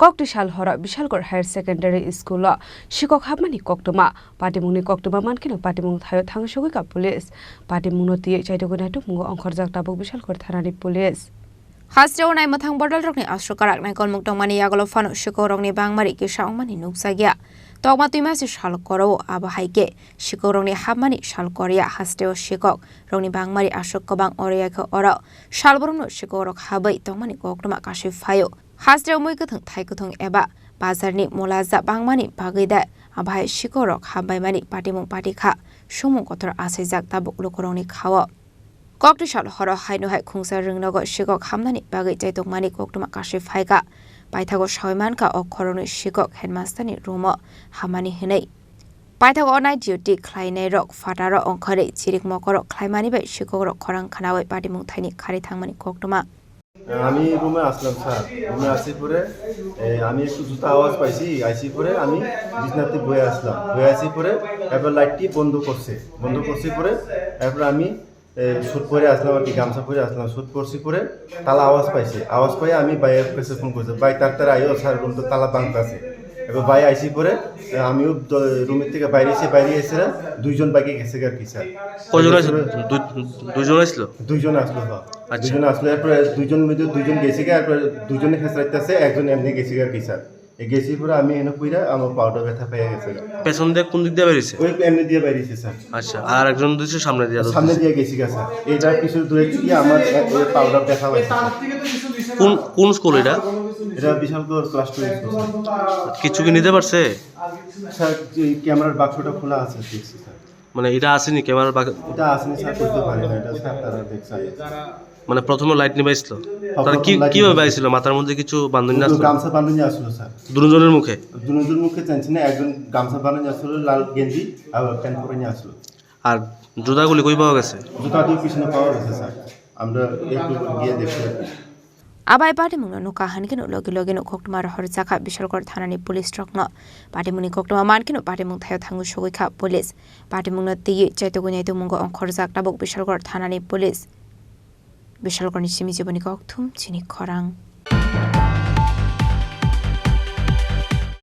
Koktisal Horo Bishalgarh Higher Secondary School Sikok Habmani Koktwma Patimungni Koktwma mankino patimung thayo thangshogoi ka police patimungno tie chaitogona tumungo onkhorjak tabuk Bishalgarh thanani police Hasreo nai mathang bordal rokni asrokarak nai kolmuk tongmani yagolo fano Sikok rokni bangmari ki saungmani nuksagya Tokma tuimasi shal koro aba haike Sikok rokni Habmani shal korea hasreo Sikok rokni bangmari asok kobang orea ka ora shalborumno Sikok rok habai tongmani Koktwma kashi fayo Hasreo moi kathang thai kathang eba bazarni molaza bangmani bagida abai Sikok rok habai mani patimung patikha sumung kotor asajak tabuk lokorongni khawa Koktisal Horo haino hai khungsa rungnago Sikok hamnani bagai jaitokmani Koktwma kashi phaika paithago shaimanka o Khorangni Sikok headmaster ni rumo hamani hinai paithago onai duty khlainai rok fataro ongkhari chirik mokoro khlaimani bai Sikok rok Khorang khanawai patimung thaini khari thangmani Koktwma আমি রুমে আসলাম sir রুমে আসি পরে আমি একটু জুতা আওয়াজ পাইছি আইসি পরে আমি বিছনাতে বয়ে আসলাম বয়ে আসি পরে এরপর লাইটটি বন্ধ করছি পরে এরপর আমি শুট পরে আসলাম আর কি গামছা পরে আসলাম শুট করছি পরে তালা আওয়াজ পাই আমি বাইরের কাছে ফোন করছি ভাই তাড়াতাড়ি আইও স্যার রুম তো তালা ভাঙতে আছে এবার ভাই আইসি পরে আমিও রুমের থেকে বাইরে এসে দুইজন বাকি গেছে আর কি স্যার দুইজন আসলো এরপরে দুইজন গেছে এরপরে দুইজনে খেসরাইতেছে একজন এমনি গেছে আর কি স্যার গেছি পরে আমি এনে কইরা আমার পাউডার ব্যথা পেয়ে গেছে পেছন দিয়ে কোন দিক দিয়ে বেরিয়েছে ওই এমনি দিয়ে বেরিয়েছে স্যার আচ্ছা আর একজন দিছে সামনে দিয়ে গেছি স্যার এটা কিছু দূরে থেকে আমার পাউডার ব্যথা হয়েছে কোন স্কুল এটা বিশালগড় ক্লাস 2 স্কুল কিছু কি নিতে পারছে স্যার ক্যামেরার বাক্সটা খোলা আছে দেখছি স্যার মানে এটা আসেনি ক্যামেরার বাক্স এটা আসেনি স্যার করতে পারে না এটা স্যার তারা দেখছে মানে প্রথমে লাইট নিবাইছিল তার কিভাবে বাইছিল মাথার মধ্যে কিছু বাঁধনি আসলো গামছা বাঁধনি আসলো স্যার দুজনের মুখে চাইছে না একজন গামছা বাঁধনি আসলো লাল গেঞ্জি আর প্যান্ট পরে নিয়ে আসলো আর জুতাগুলি কই পাওয়া গেছে জুতাটি পিছনে পাওয়া গেছে স্যার আমরা একটু গিয়ে দেখতে Abai patimungno nuka hankino logi Koktwma horjaka Bishalgarh thanani police rokno patimungni Koktwma mankino patimung thayo thangu sogoi kha police patimungno tiyi chaitogoni tumungo onkhorjak tabuk Bishalgarh thanani police Bishalgarhni simi jiboni Koktwma Chini Khorang